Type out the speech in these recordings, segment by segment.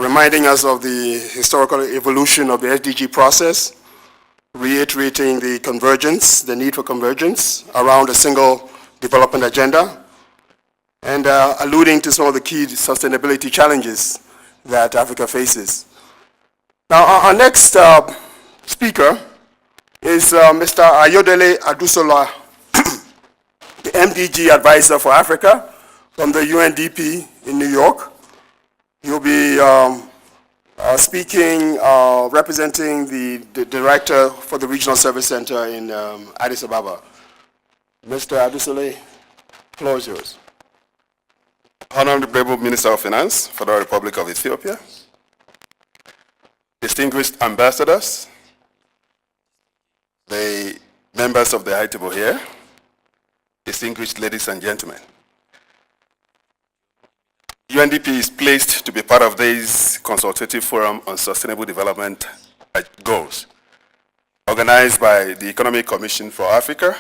reminding us of the historical evolution of the SDG process, reiterating the convergence, the need for convergence around a single development agenda, and alluding to some of the key sustainability challenges that Africa faces. Now, our next speaker is Mr. Ayodele Adusola, the MDG advisor for Africa from the UNDP in New York. He'll be speaking, representing the director for the Regional Service Center in Addis Ababa. Mr. Adusole, the floor is yours. Honorable Minister of Finance for the Republic of Ethiopia, distinguished ambassadors, the members of the high table here, distinguished ladies and gentlemen. UNDP is pleased to be part of this consultative forum on sustainable development goals, organized by the Economic Commission for Africa,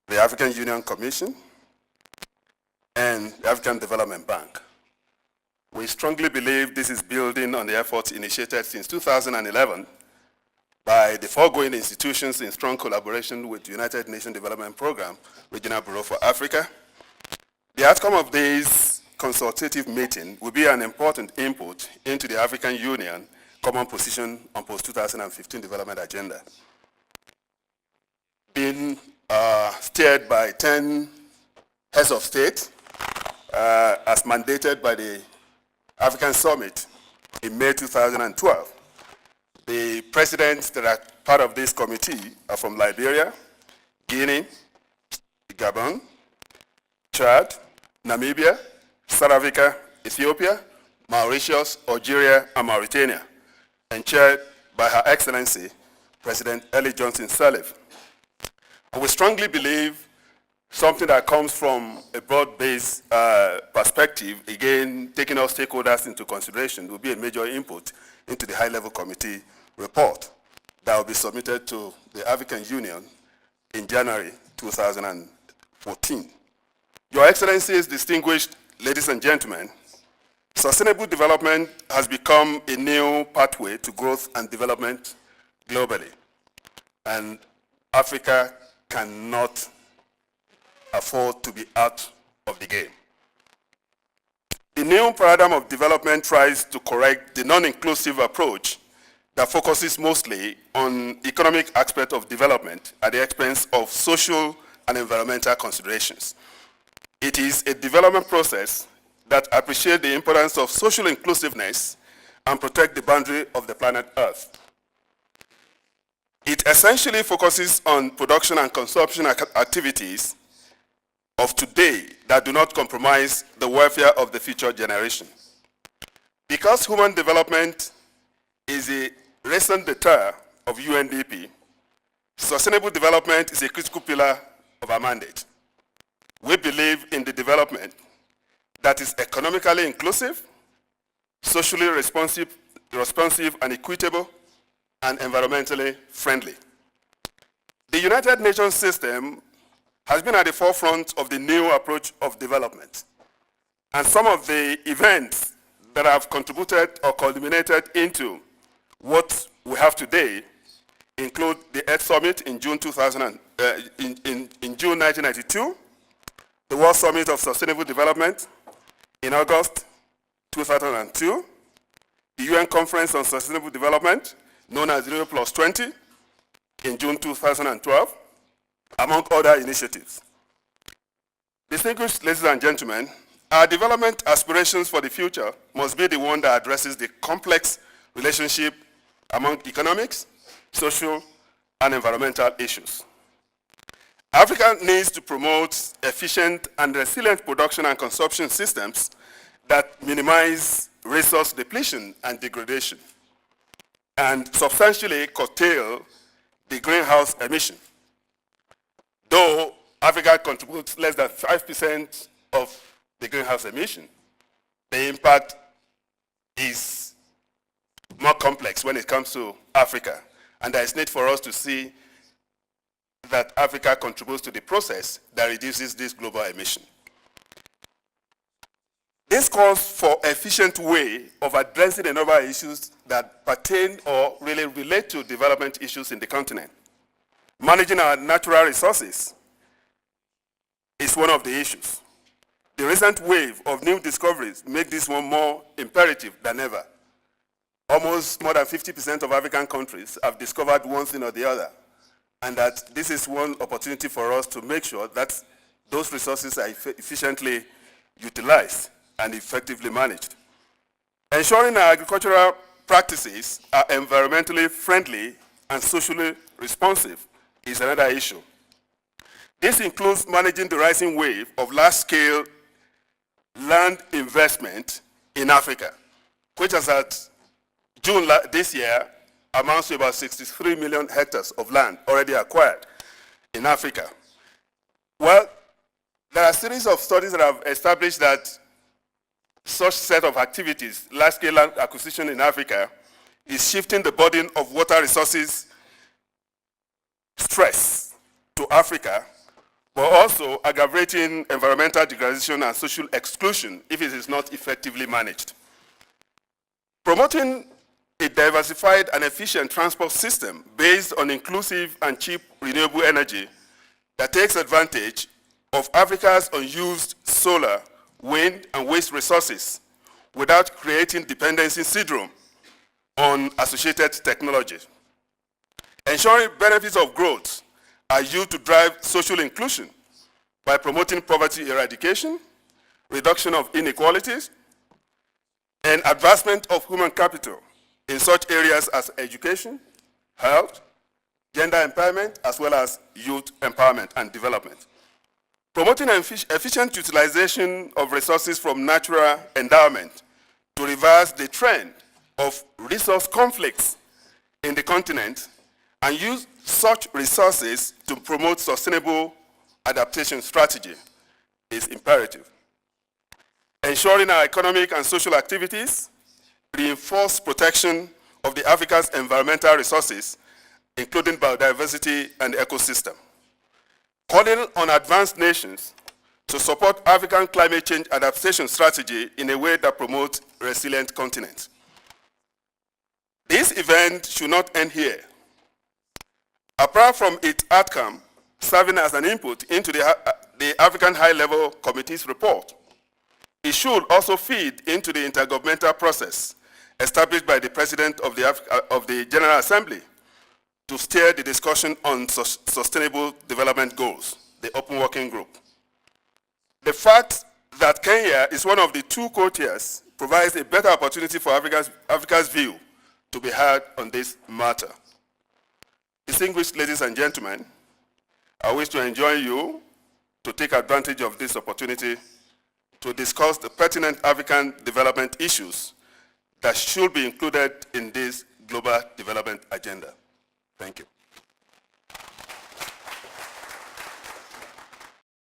the African Union Commission, and the African Development Bank. We strongly believe this is building on the efforts initiated since 2011 by the foregoing institutions in strong collaboration with the United Nations Development Programme, Regional Bureau for Africa. The outcome of this consultative meeting will be an important input into the African Union Common Position on Post-2015 Development Agenda, being steered by 10 heads of state as mandated by the African Summit in May 2012. The presidents that are part of this committee are from Liberia, Guinea, Gabon, Chad, Namibia, South Africa, Ethiopia, Mauritius, Algeria, and Mauritania, and chaired by Her Excellency, President Ellen Johnson Sirleaf. And we strongly believe something that comes from a broad-based perspective, again, taking all stakeholders into consideration, will be a major input into the high-level committee report that will be submitted to the African Union in January 2014. Your Excellencies, distinguished ladies and gentlemen, sustainable development has become a new pathway to growth and development globally, and Africa cannot afford to be out of the game. The new paradigm of development tries to correct the non-inclusive approach that focuses mostly on economic aspect of development at the expense of social and environmental considerations. It is a development process that appreciates the importance of social inclusiveness and protect the boundary of the planet Earth. It essentially focuses on production and consumption activities of today that do not compromise the welfare of the future generation. Because human development is a recent deter of UNDP, sustainable development is a critical pillar of our mandate. We believe in the development that is economically inclusive, socially responsive and equitable, and environmentally friendly. The United Nations system has been at the forefront of the new approach of development. And some of the events that have contributed or culminated into what we have today include the Earth Summit in June 1992, the World Summit of Sustainable Development in August 2002, the UN Conference on Sustainable Development, known as Rio+20, in June 2012, among other initiatives. Distinguished ladies and gentlemen, our development aspirations for the future must be the one that addresses the complex relationship among economics, social, and environmental issues. Africa needs to promote efficient and resilient production and consumption systems that minimize resource depletion and degradation, and substantially curtail the greenhouse emission. Though Africa contributes less than 5% of the greenhouse emission, the impact is more complex when it comes to Africa, and there is need for us to see that Africa contributes to the process that reduces this global emission. This calls for an efficient way of addressing a number of issues that pertain or really relate to development issues in the continent. Managing our natural resources is one of the issues. The recent wave of new discoveries make this one more imperative than ever. Almost more than 50% of African countries have discovered one thing or the other, and that this is one opportunity for us to make sure that those resources are efficiently utilized and effectively managed. Ensuring our agricultural practices are environmentally friendly and socially responsive is another issue. This includes managing the rising wave of large-scale land investment in Africa, which as at June this year amounts to about 63 million hectares of land already acquired in Africa. Well, there are a series of studies that have established that such set of activities, large-scale land acquisition in Africa, is shifting the burden of water resources stress to Africa, but also aggravating environmental degradation and social exclusion if it is not effectively managed. Promoting a diversified and efficient transport system based on inclusive and cheap renewable energy that takes advantage of Africa's unused solar, wind, and waste resources without creating dependency syndrome on associated technologies. Ensuring benefits of growth are used to drive social inclusion by promoting poverty eradication, reduction of inequalities, and advancement of human capital in such areas as education, health, gender empowerment, as well as youth empowerment and development. Promoting efficient utilization of resources from natural endowment to reverse the trend of resource conflicts in the continent and use such resources to promote sustainable adaptation strategy is imperative. Ensuring our economic and social activities reinforce protection of the Africa's environmental resources, including biodiversity and ecosystem. Calling on advanced nations to support African climate change adaptation strategy in a way that promotes resilient continents. This event should not end here. Apart from its outcome, serving as an input into the African High-Level Committee's report, it should also feed into the intergovernmental process established by the President of the General Assembly to steer the discussion on sustainable development goals, the Open Working Group. The fact that Kenya is one of the two co-chairs provides a better opportunity for Africa's view to be heard on this matter. Distinguished ladies and gentlemen, I wish to enjoin you to take advantage of this opportunity to discuss the pertinent African development issues that should be included in this global development agenda. Thank you.